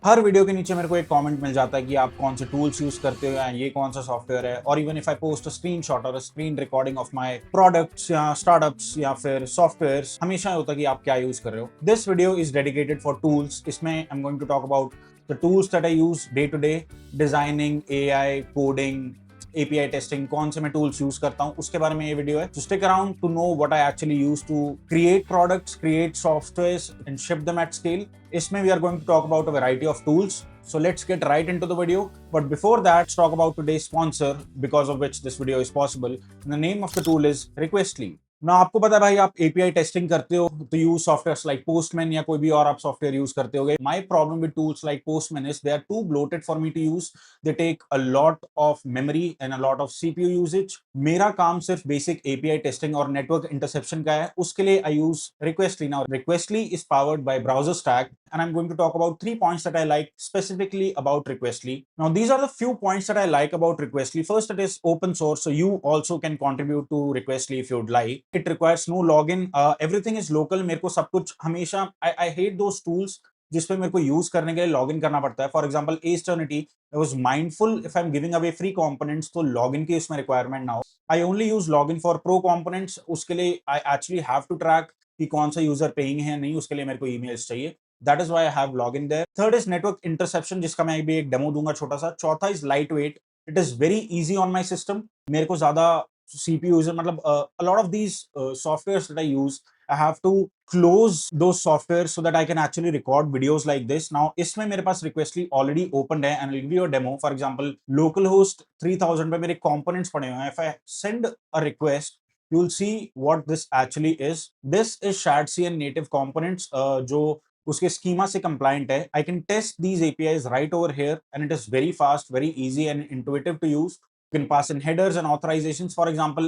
हर video के नीचे मेरे को एक कमेंट मिल जाता है कि आप कौन से टूल्स यूज करते हो या ये कौन सा सॉफ्टवेयर है, और even if I post a screenshot और screen recording of my products या स्टार्टअप्स या फिर सॉफ्टवेयर्स, हमेशा होता है कि आप क्या यूज कर रहे हो। This video is dedicated for tools. इसमें I am going to talk about the tools that I use day to day, designing, AI, coding, API testing, कौन से मैं टूल्स यूज करता हूं उसके बारे में ये वीडियो है। So stick around to know what I actually use to create products, create softwares and ship them at scale. इसमें we are going to talk about a variety of tools. So let's get right into the video. But before that, let's talk about today's sponsor, because of which this video is possible. And the name of the tool is Requestly. ना आपको पता है भाई, आप API testing करते हो तो use softwares like postman या कोई भी और आप सॉफ्टवेयर यूज करते होगे. My problem with tools like Postman is they are too bloated for me to use. They take a lot of memory and a lot of CPU usage. मेरा काम सिर्फ बेसिक एपीआई टेस्टिंग और network interception का है. उसके लिए I use Requestly. Now Requestly is powered by Browser Stack, and I'm going to talk about 3 points that I like specifically about Requestly. Now these are the few points that I like about Requestly. First, it is open source, so you also can contribute to Requestly if you'd like. It requires no login. Everything is local. मेरे को सब कुछ हमेशा I hate those tools जिसपे मेरे को use करने के लिए लॉगिन करना पड़ता है. For example AsternityI was mindful if I'm giving away free components तो लॉगिन की उसमें रिक्वायरमेंट ना हो. I only use login for pro components. उसके लिए I actually have to track कि कौन सा यूजर पेइंग है नहीं, उसके लिए मेरे को ईमेल्स चाहिए. That is why I have login there. Third is network interception, जिसका मैं भी एक डेमो दूंगा छोटा सा. चौथा is lightweight. It is very easy on my system. मेरे को ज्यादा CPU यूजर मतलब a lot of these softwares that I use, I have to close those softwares so that I can actually record videos like this. Now इसमें मेरे पास Requestly already opened है and I'll give you a demo. For example, localhost 3000 पे मेरे components पड़े हुए हैं. If I send a request, you'll see what this actually is. This is ShardCN native components जो उसके schema से compliant है. I can test these APIs right over here and it is very fast, very easy and intuitive to use. You can pass in headers and authorizations. For example,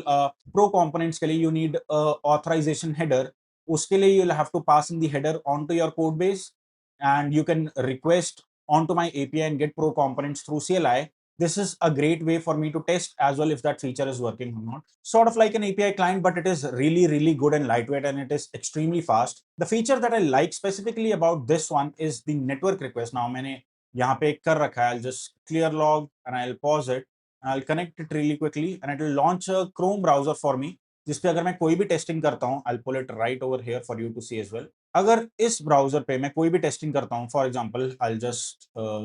pro components के लिए you need a authorization header. उसके लिए you'll have to pass in the header onto your code base, and you can request onto my API and get pro components through CLI. This is a great way for me to test as well if that feature is working or not. Sort of like an API client, but it is really, really good and lightweight, and it is extremely fast. The feature that I like specifically about this one is the network request. Now मैंने यहाँ पे कर रखा है. I'll just clear log and I'll pause it. I'll connect it really quickly and it will launch a Chrome browser for me, जिसपे अगर मैं कोई भी टेस्टिंग करता हूँ, I'll pull it right over here for you to see as well. अगर इस browser पे मैं कोई भी टेस्टिंग करता हूँ, for example I'll just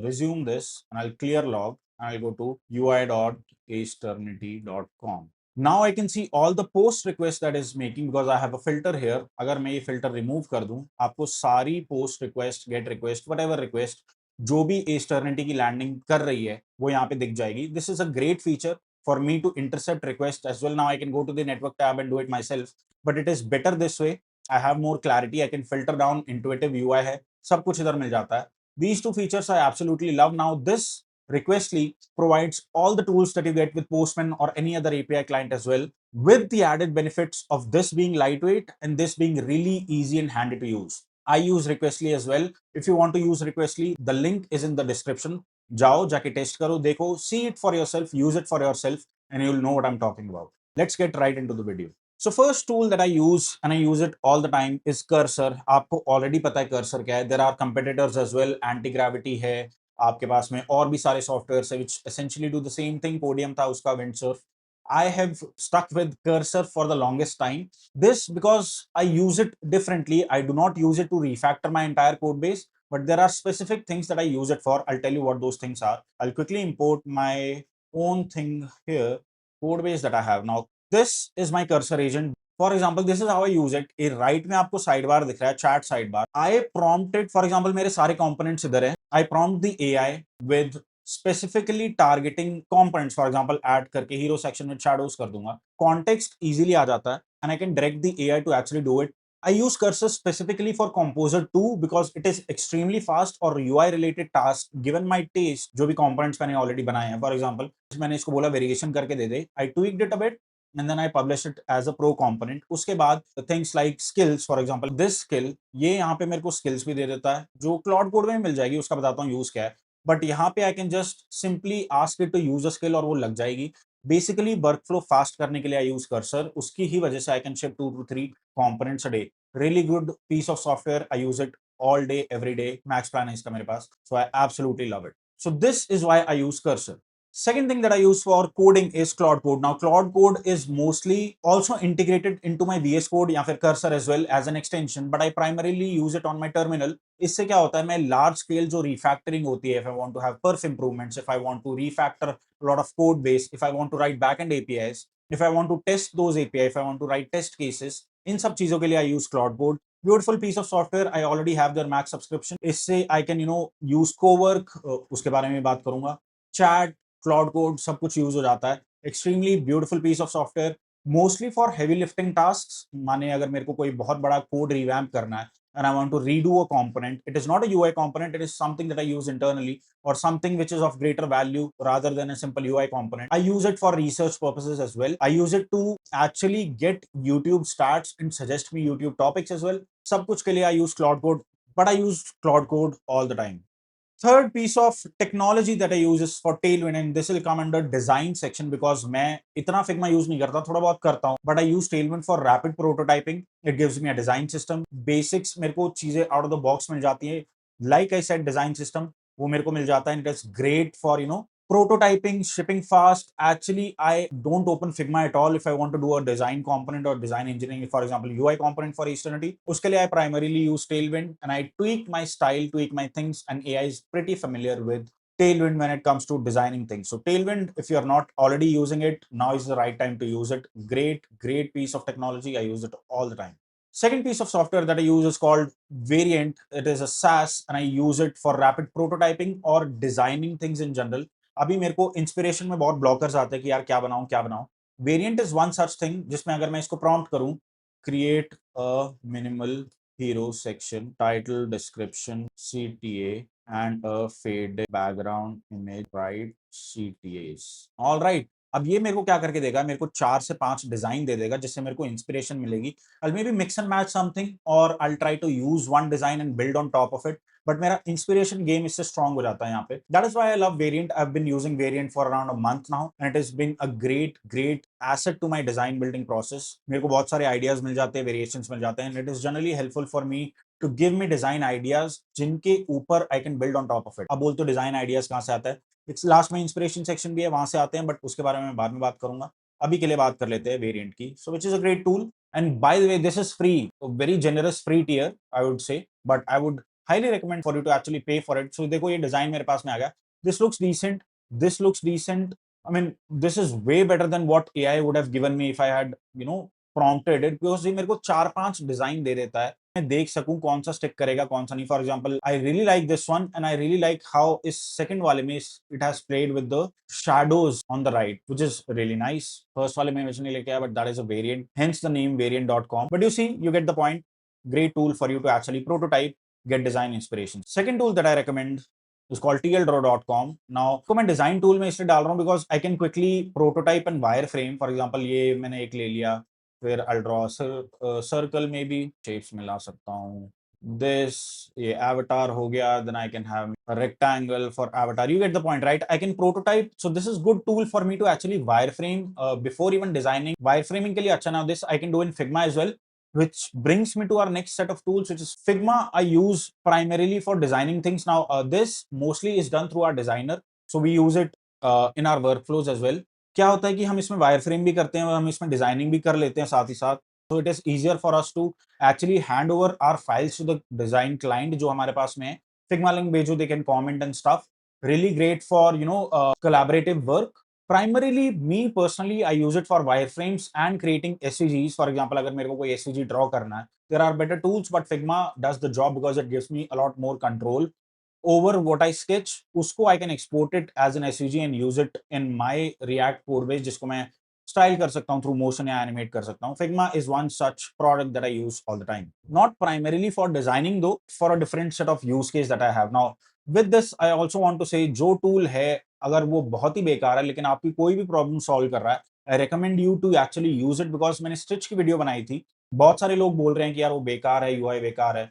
resume this and I'll clear log and I'll go to ui.asternity.com. Now I can see all the post requests that is making because I have a filter here. अगर मैं ये filter remove कर दूं, आपको सारी post request, get request, whatever request जो भी Asternity की लैंडिंग कर रही है वो यहाँ पे दिख जाएगी. This is a great feature for me to intercept requests as well. Now I can go to the network tab and do it myself, but it is better this way. I have more clarity. I can filter down, intuitive UI है, सब कुछ इधर मिल जाता है. These two features I absolutely love. Now this Requestly provides all the tools that you get with Postman or any other API client as well, with the added benefits of this being lightweight and this being really easy and handy to use. I use Requestly as well. If you want to use Requestly, the link is in the description. जाओ जाके test करो, देखो, see it for yourself, use it for yourself, and you'll know what I'm talking about. Let's get right into the video. So first tool that I use, and I use it all the time, is Cursor. आपको already पता है Cursor क्या है. There are competitors as well. Antigravity है आपके पास में, और भी सारे सॉफ्टवेयर है which essentially do the same thing. Podium था उसका, Windsurf. I have stuck with Cursor for the longest time. This because I use it differently. I do not use it to refactor my entire code base, but there are specific things that I use it for. I'll tell you what those things are. I'll quickly import my own thing here, code base that I have. Now, this is my Cursor agent. For example, this is how I use it. A right में आपको sidebar दिख रहा है, chat sidebar. I prompted, for example, मेरे सारे components इधर हैं. I prompt the AI with specifically targeting components. For example, add करके hero section में shadows कर दूंगा. Context easily आ जाता है, and I can direct the AI to actually do it. I use Cursor specifically for Composer 2 because it is extremely fast और UI related task given my taste. जो भी components मैंने already बनाए हैं, for example, मैंने इसको बोला variation करके दे दे. I tweaked it a bit and then I publish it as a pro component. उसके बाद things like skills, for example, this skill, ये यहाँ पे मेरे को skills भी दे देता है जो क्लाउड कोड में मिल जाएगी. उसका बताता हूँ यूज क्या है, बट यहाँ पे I can just simply ask it to use a skill और वो लग जाएगी. बेसिकली वर्कफ्लो फास्ट करने के लिए आई यूज कर्सर. उसकी ही वजह से I can ship 2 to 3 components a day. Really good piece of software. I use it all day, every day. Max plan है इसका मेरे पास, so I absolutely love it. So this is why I use Cursor. Second thing that I use for coding is Claude Code. Now Claude Code is mostly also integrated into my VS Code या फिर Cursor as well as an extension, but I primarily use it on my terminal. इससे क्या होता है, मैं large scale जो refactoring होती है, if I want to have perf improvements, if I want to refactor a lot of code base, if I want to write backend APIs, if I want to test those API, if I want to write test cases, इन सब चीजों के लिए I use Claude Code. Beautiful piece of software. I already have their Max subscription. इससे I can use Cowork, उसके बारे में बात करूंगा. Chat, Claude Code, सब कुछ यूज हो जाता है. Extremely beautiful piece of software. Mostly for heavy lifting tasks. माने अगर मेरे को कोई बहुत बड़ा कोड रिवैम्प करना है and I want to redo a component, it is not a UI component, it is something that I use internally or something which is of greater value rather than a simple UI component. I use it for research purposes as well. I use it to actually get YouTube stats and suggest me YouTube topics as well. सब कुछ के लिए I use Claude Code, but I use Claude Code all the time. Third piece of technology that I use is for Tailwind, and this will come under design section because मैं इतना Figma use नहीं करता, थोड़ा बहुत करता हूँ, but I use Tailwind for rapid prototyping. It gives me a design system. Basics मेरे को चीजें out of the box मिल जाती है. Like I said, design system वो मेरे को मिल जाता है, and it is great for prototyping, shipping fast. Actually, I don't open Figma at all if I want to do a design component or design engineering, for example, UI component for Eternity. उसके लिए I primarily use Tailwind and I tweak my style, tweak my things, and AI is pretty familiar with Tailwind when it comes to designing things. So Tailwind, if you're not already using it, now is the right time to use it. Great piece of technology. I use it all the time. Second piece of software that I use is called Variant. It is a SaaS and I use it for rapid prototyping or designing things in general. अभी मेरे को inspiration में बहुत blockers आते हैं कि यार क्या बनाऊं. Variant is one such thing जिसमें अगर मैं इसको प्रॉम्प्ट करूं, create a minimal hero section, title, description, CTA and a fade background image, right CTAs, all right. अब ये मेरे को क्या करके देगा, मेरे को 4 से 5 डिजाइन दे देगा जिससे मेरे को इंस्पिरेशन मिलेगी. I'll maybe mix and match something or I'll try to use one design and build on top of it. But मेरा इंस्पिरेशन गेम इससे स्ट्रॉन्ग हो जाता है यहाँ पे. That is why I love variant. I have been using variant for around a month now and it has been a great asset to my design building process. मेरे को बहुत सारे आइडियाज मिल जाते हैं, वेरिएशंस मिल जाते हैं, and it is generally helpful for me to give me design ideas जिनके ऊपर I can build on top of it. अब बोल तो डिजाइन आइडियाज कहाँ से आता है, इट्स लास्ट में इंस्पिरेशन सेक्शन भी है, वहां से आते हैं, बट उसके बारे में बाद में बात करूंगा. अभी के लिए बात कर लेते हैं वेरिएंट की. So which is a great tool. And by the way, this is free, a very generous free tier, I would say, but I would highly recommend for you to actually pay for it. So देखो ये design मेरे पास में आ गया. This looks decent. This looks decent. I mean, this is way better than what AI would have given me if I had, prompted it, because ये मेरे को 4-5 design दे देता है. मैं देख सकूं कौन सा स्टिक करेगा कौन सा नहीं. For example, I really like this one and I really like how इस सेकंड वाले में it has played with the shadows on the right, which is really nice. First वाले में नहीं लेके आया, but that is a variant, hence the name variant.com. But you see, you get the point. Great tool for you to actually prototype, get design inspiration. Second tool that I recommend is called tldraw.com. Now, को मैं design tool में इसलिए डाल रहा हूँ because I can quickly prototype and wireframe. For example, ये मैंने एक ले लिया, फिर I'll draw circle में भी shapes में ला सकता हूँ. This ये avatar हो गया, then I can have a rectangle for avatar. You get the point, right? I can prototype. So this is good tool for me to actually wireframe before even designing. Wireframing के लिए अच्छा. Now this I can do in Figma as well, which brings me to our next set of tools, which is Figma. I use primarily for designing things. Now, this mostly is done through our designer. So we use it in our workflows as well. क्या होता है कि हम इसमें wire frame भी करते हैं और हम इसमें डिजाइनिंग भी कर लेते हैं साथ ही साथ. So it is easier for us to actually hand over our files to the design client जो हमारे पास में है. Figma link भेजो, they can comment and stuff. Really great for collaborative work. Primarily, me personally, I use it for wireframes and creating SVGs. For example, अगर मेरे को कोई SVG draw करना है, there are better tools, but Figma does the job because it gives me a lot more control over what I sketch. उसको I can export it as an SVG and use it in my React code base, जिसको मैं style कर सकता हूँ through motion या animate कर सकता हूँ. Figma is one such product that I use all the time. Not primarily for designing though, for a different set of use case that I have. Now, with this, I also want to say, जो tool है, अगर वो बहुत ही बेकार है लेकिन आपकी कोई भी प्रॉब्लम सॉल्व कर रहा है, I recommend you to actually use it. Because मैंने स्टिच की वीडियो बनाई थी, बहुत सारे लोग बोल रहे हैं कि यार वो बेकार है, यूआई बेकार है.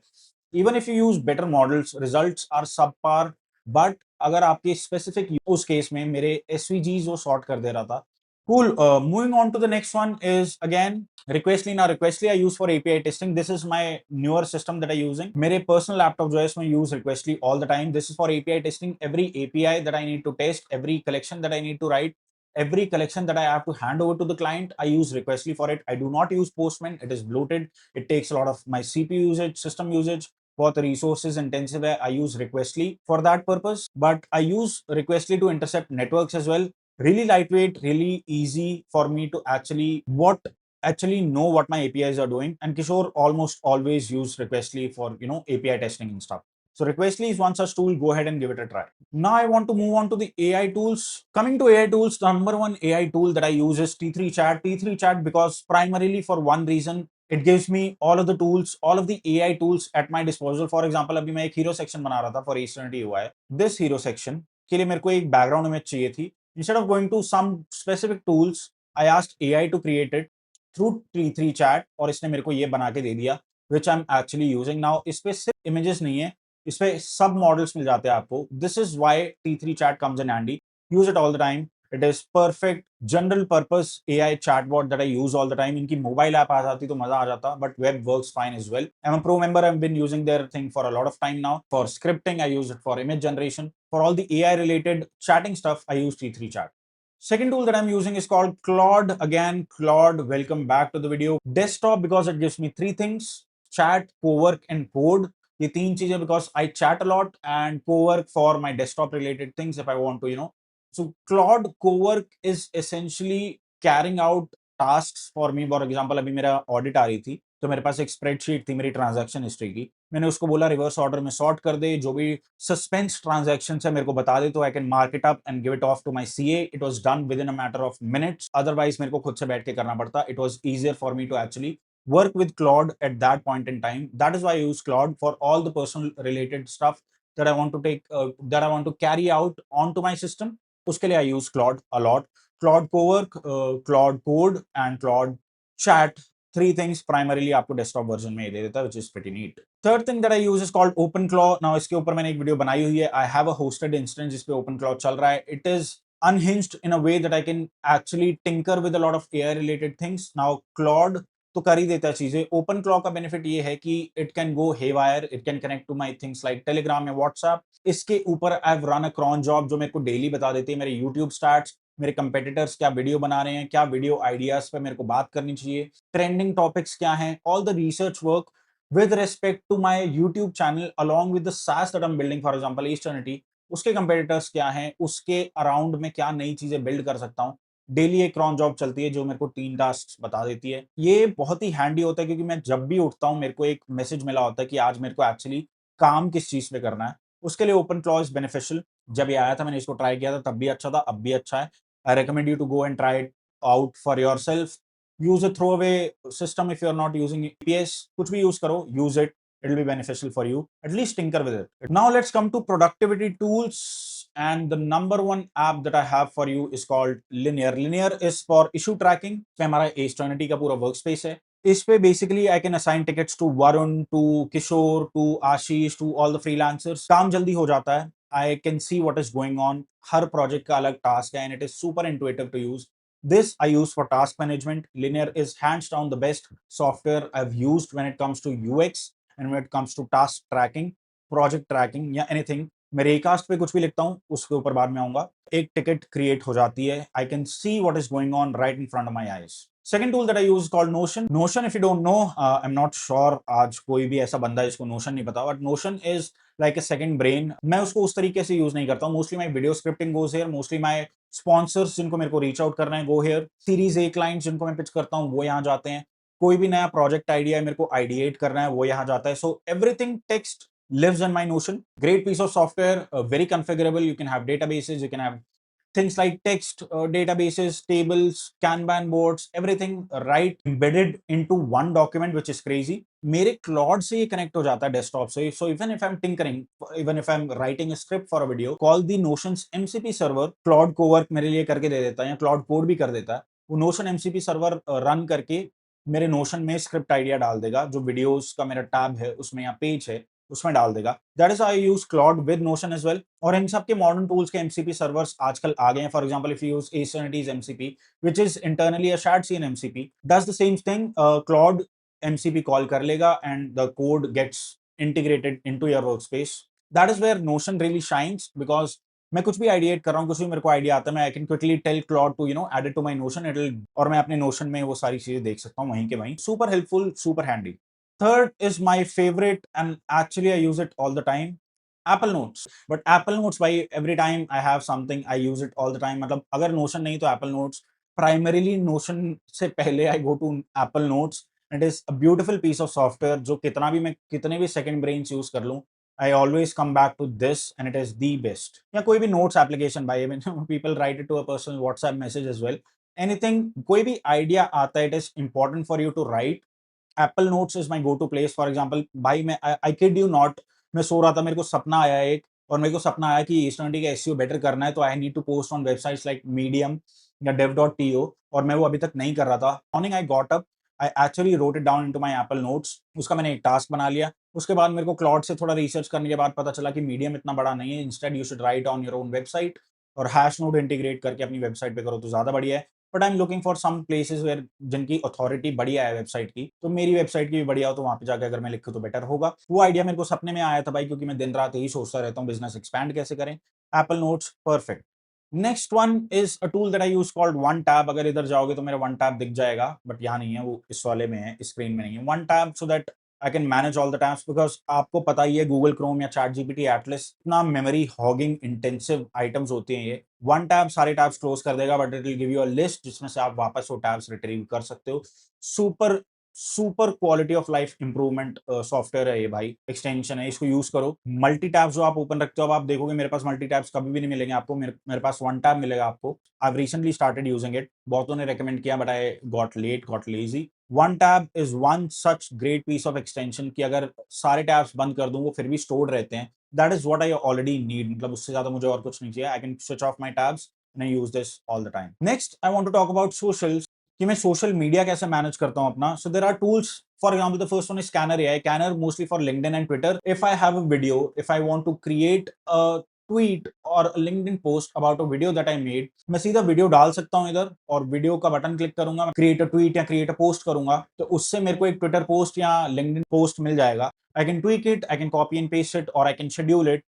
Even if you use better models, results are subpar. But अगर आपके स्पेसिफिक यूज केस में मेरे एसवीजीज वो सॉर्ट कर दे रहा था, Cool. Moving on to the next one is again Requestly. Now Requestly I use for API testing. This is my newer system that I'm using. मेरे personal laptop जो है इसमें use Requestly all the time. This is for API testing. Every API that I need to test, every collection that I need to write, every collection that I have to hand over to the client, I use Requestly for it. I do not use Postman. It is bloated. It takes a lot of my CPU usage, system usage. बहुत resources intensive है. I use Requestly for that purpose. But I use Requestly to intercept networks as well. Really lightweight, really easy for me to actually know what my APIs are doing. And Kishore almost always use Requestly for API testing and stuff. So Requestly is one such tool. Go ahead and give it a try. Now I want to move on to the AI tools. Coming to AI tools, the number one AI tool that I use is T3 Chat. T3 Chat because primarily for one reason, it gives me all of the tools, all of the AI tools at my disposal. For example, अभी मैं एक hero section बना रहा था for Eternity UI. This hero section के लिए मेरे को एक background image चाहिए थी. Instead of going to some specific tools, I asked AI to create it through T3 Chat और इसने मेरे को ये बना के दे दिया, which I'm actually using now. इस पे सिर्फ images नहीं है, इस पे सब मॉडल्स मिल जाते हैं आपको. This is why T3 Chat comes in handy. Use it all the time. It is perfect general purpose AI chatbot that I use all the time. इनकी मोबाइल ऐप आ जाती तो मजा आ जाता, but web works fine as well. I'm a pro member. I've been using their thing for a lot of time now. For scripting, I use it for image generation. For all the AI related chatting stuff, I use T3 Chat. Second tool that I'm using is called Claude. Again, Claude, welcome back to the video. Desktop because it gives me three things: chat, co-work, and code. ये तीन चीजें because I chat a lot and co-work for my desktop related things if I want to, So Claude co-work is essentially carrying out tasks for me. For example, अभी मेरा audit आ रही थी, तो मेरे पास एक स्प्रेडशीट थी मेरी ट्रांजैक्शन हिस्ट्री की. मैंने उसको बोला रिवर्स ऑर्डर में सॉर्ट कर दे, जो भी सस्पेंस ट्रांजैक्शन है मेरे को बता दे, तो I can mark it up and give it off to my CA. It was done within a matter of minutes. Otherwise मेरे को खुद से बैठ के करना पड़ता. It was easier for me to actually work with Claude at that point in time. That is why I use Claude for all the personal related stuff that I want to that I want to carry out onto my system. उसके लिए I use Claude a lot. Claude Cowork, Claude Code and Claude Chat. Three things primarily आपको desktop version में दे देता है, which is pretty neat. Third thing that I use is called OpenClaw. Now इसके ऊपर मैंने एक वीडियो बनाई हुई है. I have a hosted instance जिस पे OpenClaw चल रहा है. It is unhinged in a way that I can actually tinker with a lot of AI related things. Now Claude तो कर ही देता है चीजें. ओपन क्लॉ का बेनिफिट ये है कि it can go haywire, it can connect to my things like Telegram या व्हाट्सएप. इसके ऊपर I have run a cron job जो मेरे को डेली बता देती है मेरे यूट्यूब स्टार्ट्स, मेरे कंपेटिटर्स क्या वीडियो बना रहे हैं, क्या वीडियो आइडियाज पे मेरे को बात करनी चाहिए, ट्रेंडिंग टॉपिक्स क्या हैं, all the research work with respect to my YouTube channel along with the SaaS that I'm building, for example Eternity. उसके कंपेटिटर्स क्या हैं, उसके अराउंड में क्या नई चीजें बिल्ड कर सकता हूँ. डेली एक क्रॉन जॉब चलती है जो मेरे को 3 टास्क बता देती है. ये बहुत ही हैंडी होता है क्योंकि मैं जब भी उठता हूँ मेरे को एक मैसेज मिला होता है कि आज मेरे को एक्चुअली काम किस चीज पे करना है. उसके लिए ओपन क्लॉ इज बेनिफिशियल. जब ये आया था मैंने इसको ट्राई किया था, तब भी अच्छा था, अब भी अच्छा है. I recommend you to go and try it out for yourself. Use a throwaway system if you are not using EPS. कुछ भी यूज करो, use it. It will be beneficial for you. At least tinker with it. Now let's come to productivity tools. And the number one app that I have for you is called Linear. Linear is for issue tracking. इसमें हमारा Eternity का पूरा workspace है. इस पे basically I can assign tickets to Varun, to Kishore, to Ashish, to all the freelancers. काम जल्दी हो जाता है. I can see what is going on. Her project का अलग task है and it is super intuitive to use. This I use for task management. Linear is hands down the best software I've used when it comes to UX and when it comes to task tracking, project tracking या anything. मैं रेकास्ट पे कुछ भी लिखता हूँ उसके ऊपर बाद में आऊंगा. एक टिकट क्रिएट हो जाती है. I can see what is going on right in front of my eyes. Second tool that I use called notion. Notion if you don't know, I am not sure आज कोई भी ऐसा बंदा है जिसको नोशन नहीं पता, but notion is like a second brain. मैं उसको उस तरीके से यूज नहीं करता हूँ. Mostly my video scripting goes here. Mostly my sponsors जिनको मेरे को रीच आउट करना है go here. Series A clients जिनको मैं पिच करता हूँ वो यहाँ जाते हैं. कोई भी नया प्रोजेक्ट आइडिया मेरे को आइडिएट करना है वो यहाँ जाता है. So everything text lives in my Notion. Great piece of software, very configurable. You can have databases, you can have things like text databases, tables, Kanban boards, everything right embedded into one document, which is crazy. मेरे Claude से ये connect हो जाता है desktop से. So even if I'm tinkering, even if I'm writing a script for a video, call the Notion's MCP server. Claude Cowork मेरे लिए करके दे देता है या Claude Code भी कर देता है. वो Notion MCP server run करके मेरे Notion में स्क्रिप्ट आइडिया डाल देगा. जो वीडियोस का मेरा टैब है उसमें या पेज है उसमें डाल देगा। That is I use Claude with Notion as well. और इन सब के मॉडर्न टूल्स के एमसीपी सर्वर्स आजकल आ गए हैं। For example if you use एसएनडीज MCP which is internally a shared scene MCP, does the same thing. Claude MCP call कर लेगा and the code gets integrated into your workspace. That is where Notion really shines because मैं कुछ भी ideate कर रहा हूँ, कुछ भी मेरे को आइडिया आता है, मैं I can quickly tell Claude to add it to my Notion, it will, और मैं अपने नोशन में वो सारी चीजें देख सकता हूँ वहीं के वहीं। Super helpful, super handy. Third is my favourite and actually I use it all the time, Apple Notes. But Apple Notes भाई, every time I have something I use it all the time. मतलब अगर notion नहीं तो Apple notes. Primarily Notion से पहले I go to Apple Notes. It is a beautiful piece of software जो कितने भी सेकंड ब्रेन्स यूज कर लूं, I always come back to this and it is the best. या कोई भी notes application भाई, I mean people write it to a personal WhatsApp message as well. Anything, कोई भी idea आता है, it is important for you to write. Apple Notes is my go-to place. For example, भाई मैं I kid you not, मैं सो रहा था, मेरे को सपना आया एक, और मेरे को सपना आया कि Easternity का SEO बेटर करना है, तो I need to post on websites like Medium या dev.to, और मैं वो अभी तक नहीं कर रहा था। Morning I got up, I actually wrote it down into my Apple Notes. उसका मैंने एक टास्क बना लिया। उसके बाद मेरे को क्लॉड से थोड़ा रिसर्च करने के बाद पता चला कि मीडियम इतना बड़ा नहीं है, instead you should write on your own website, और हैश नोड इंटीग्रेट करके अपनी वेबसाइट पे करो तो ज्यादा बढ़िया है। But I am looking for some places where जिनकी अथॉरिटी बढ़िया है वेबसाइट की, तो मेरी वेबसाइट की भी बढ़िया हो, तो वहां पे जाकर अगर मैं लिखूँ तो बेटर होगा। वो आइडिया मेरे को सपने में आया था भाई, क्योंकि मैं दिन रात यही सोचता रहता हूँ बिजनेस एक्सपैंड कैसे करें। Apple notes perfect. Next one is a tool that I use called one tab. अगर इधर जाओगे तो मेरा वन टैब दिख जाएगा, बट यहाँ नहीं है, वो इस वाले में है, स्क्रीन में नहीं है। One tab so that I can manage all the tabs, because आपको पता ही है गूगल क्रोम या चैट जीपीटी एटलस इतना मेमोरी हॉगिंग इंटेंसिव आइटम्स होती हैं। ये वन टैब सारे टैब्स क्लोज कर देगा, but it will give you a list जिसमें से आप वापस वो टैब्स रिट्रीव कर सकते हो। Super super quality of life improvement software है ये भाई, एक्सटेंशन है, इसको यूज करो। मल्टी टैब्स जो आप ओपन रखते हो, अब आप देखोगे मेरे पास मल्टी टैब्स कभी भी नहीं मिलेंगे आपको, मेरे पास वन टैब मिलेगा आपको। I recently started using it, बहुतों ने रेकमेंड किया, but I got lazy. One tab is one such great piece of extension कि अगर सारे टैब्स बंद कर दूं वो फिर भी स्टोर्ड रहते हैं। That is what I already need, मतलब उससे ज्यादा मुझे और कुछ नहीं चाहिए। I can switch off my tabs and I use this all the time. Next I want to talk about social, कि मैं सोशल मीडिया कैसे मैनेज करता हूं अपना। So there are tools, for example the first one is scanner AI. Canner mostly for LinkedIn and Twitter. If I have a video, if I want to create a tweet और LinkedIn post about a video that I made, मैं सीधा video डाल सकता हूं इधर, और video का button click करूंगा, क्रिएट अ ट्वीट या क्रिएट अ पोस्ट करूंगा, तो उससे मेरे को एक ट्विटर पोस्ट या लिंक्डइन पोस्ट मिल जाएगा। I can tweak it, I can copy and paste it, और I can schedule it.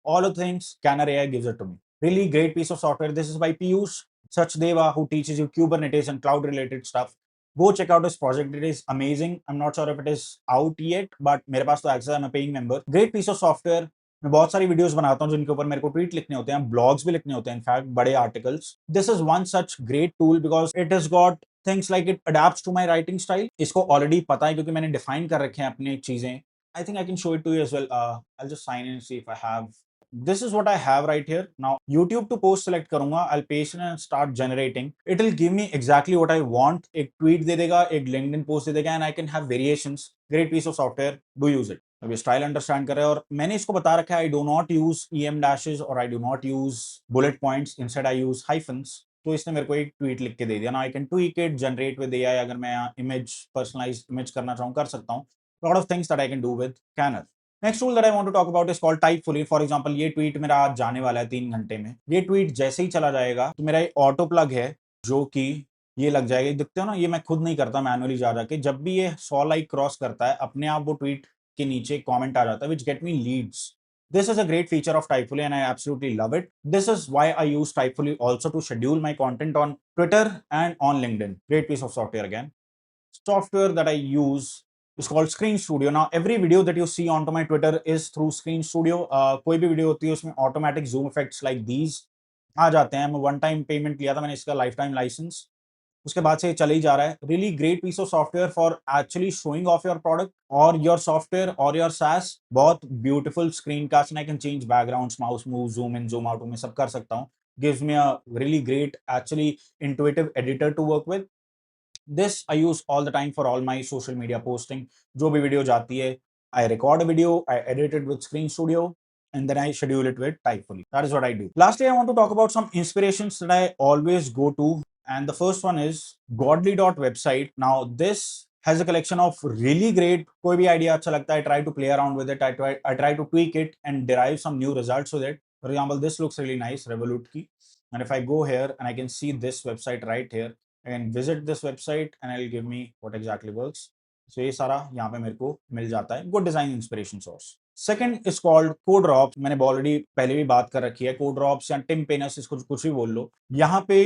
All of things Scanner AI gives it to me. Really great piece of software. This is by Piyush Sachdeva, who teaches you Kubernetes and cloud related stuff. Go check out his project. It is amazing. I'm not sure if it is out yet, but मेरे पास तो access है, I'm a paying member. Great piece of software. मैं बहुत सारी videos बनाता हूँ जिनके ऊपर मेरे को ट्वीट लिखने होते हैं, ब्लॉग्स भी लिखने होते हैं, इनफैक्ट बड़े articles. This is one such great tool because it is got things like it adapts to my writing style. इसको ऑलरेडी पता है क्योंकि मैंने डिफाइन कर रखे हैं अपनी चीजें। I think I can show it to you as well. I'll just sign in and see if I have. This is what I have right here. Now, YouTube to post select करूंगा. I'll paste it and start generating. It will give me exactly what I want. एक tweet दे देगा, एक LinkedIn post दे देगा, and I can have variations. Great piece of software. Do use it. अब ये style understand कर रहे हैं, और मैंने इसको बता रखा है I do not use EM dashes और I do not use bullet points, instead I use hyphens. तो इसने मेरे को एक ट्वीट लिख के दे दिया ना। आई can tweak it, generate with AI. अगर मैं इमेज पर्सनलाइज इमेज करना चाहूँ कर सकता हूँ। Lot of things that I can do with canner. Next tool that I want to talk about is called Typefully. For example ये tweet मेरा आज जाने वाला है 3 घंटे में। ये ट्वीट जैसे ही चला जाएगा तो मेरा ऑटो प्लग है जो कि ये लग जाएगा, दिखते हो ना, ये मैं खुद नहीं करता, मैनुअली जा जाके। जब भी ये 100 लाइक क्रॉस करता है, अपने आप वो ट्वीट के नीचे कमेंट आ जाता है which get me leads. This is a great feature of Typefully and I absolutely love it. This is why I use Typefully also to schedule my content on Twitter and on LinkedIn. Great piece of software again. Software that I use is called Screen Studio. Now every video that you see onto my Twitter is through Screen Studio. कोई भी video होती है उसमें automatic zoom effects like these आ जाते हैं। मैं one time payment लिया था मैंने इसका, लाइफ टाइम लाइसेंस, उसके बाद से ये चले ही जा रहा है। Really great piece of software for actually showing off your product और योर सॉफ्टवेयर और योर सास। बहुत beautiful screencast, I can change backgrounds, mouse move, zoom in, zoom out, मैं सब कर सकता हूँ। Gives me a really great actually intuitive editor to work with. This I use all the time for all my social media posting. जो भी video जाती है, I record a video, I edit it with screen studio, and then I schedule it with Typefully. That is what I do. Lastly, I want to talk about some inspirations that I always go to, and the first one is Godly website. Now, this has a collection of really great, कोई भी idea अच्छा लगता है, I try to play around with it, I try to tweak it and derive some new results with it. For example, this looks really nice, Revolut की. And if I go here and I can see this website right here, I can visit this website and it'll give me what exactly works. So ये सारा यहाँ पे मेरे को मिल जाता है. Good design inspiration source. Second is called CodeRops. मैंने already पहले भी बात कर रखी है. CodeRops या Tim Penis, इसको कुछ भी बोल लो. यहाँ पे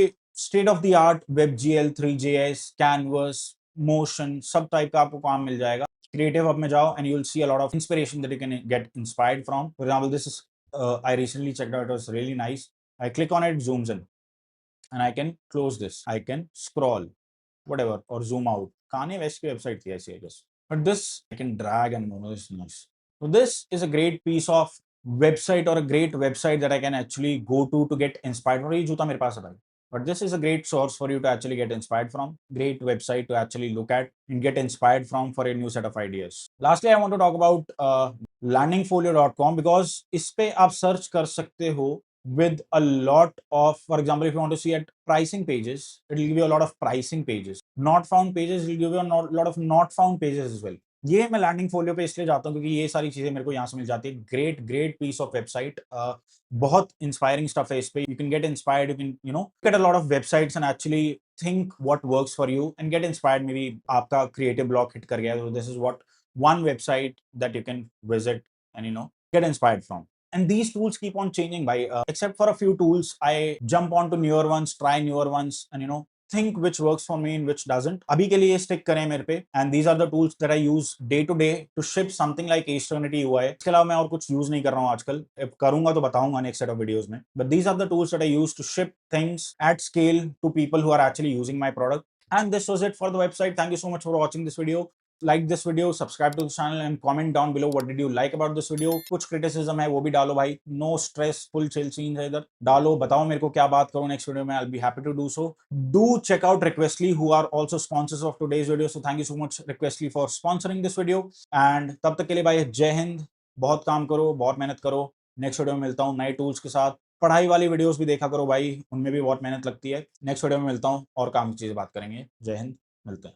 state of the art WebGL, 3JS, Canvas, Motion, सब टाइप का आपको काम मिल जाएगा. Creative Hub में जाओ and you'll see a lot of inspiration that you can get inspired from. For example, this is I recently checked out. It was really nice. I click on it, zooms in, and I can close this. I can scroll, whatever, or zoom out. Kanye West की website थी ऐसी, I guess. But this I can drag and move. This is nice. So this is a great piece of website or a great website that I can actually go to get inspired. और ये जूता मेरे पास है भाई. But this is a great source for you to actually get inspired from. Great website to actually look at and get inspired from for a new set of ideas. Lastly, I want to talk about landingfolio.com because इस पे आप search कर सकते हो with a lot of, for example, if you want to see at pricing pages, it will give you a lot of pricing pages. Not found pages, it will give you a lot of not found pages as well. ये मैं landing folio पे इसलिए जाता हूँ क्योंकि ये सारी चीजें मेरे को यहाँ से मिल जाती है. ग्रेट पीस ऑफ वेबसाइट, बहुत इंस्पायरिंग स्टफ है इस पे. You can get inspired, you can get a lot of websites and actually think what works for you and get inspired. May be आपका क्रिएटिव ब्लॉक हिट कर गया, तो this is what one website that you can visit and get inspired from. And these tools keep on changing by except for a few tools, I jump onto newer ones, try newer ones, and think which works for me and which doesn't. अभी के लिए stick करें मेरे पे. And these are the tools that I use day to day to ship something like Astronity UI. इसके अलावा मैं और कुछ यूज नहीं कर रहा हूँ आजकल. करूंगा तो बताऊंगा next set of videos में. But these are the tools that I use to ship things at scale to people who are actually using my product. And this was it for the website. Thank you so much for watching this video. Like this video, subscribe to the channel and comment down below what did you like about this video. कुछ criticism है वो भी डालो भाई. No stress, full chill scenes है इधर. डालो, बताओ मेरे को क्या बात करूं next video में. I'll be happy to do so. Do check out Requestly, who are also sponsors of today's video. So thank you so much Requestly for sponsoring this video. And तब तक के लिए भाई जय हिंद. बहुत काम करो, बहुत मेहनत करो. नेक्स्ट वीडियो में मिलता हूँ नए टूल्स के साथ. पढ़ाई वाली वीडियोस भी देखा करो भाई, उनमें भी बहुत मेहनत लगती है. नेक्स्ट वीडियो में मिलता हूँ और काम की चीजें बात करेंगे. जय हिंद, मिलते हैं.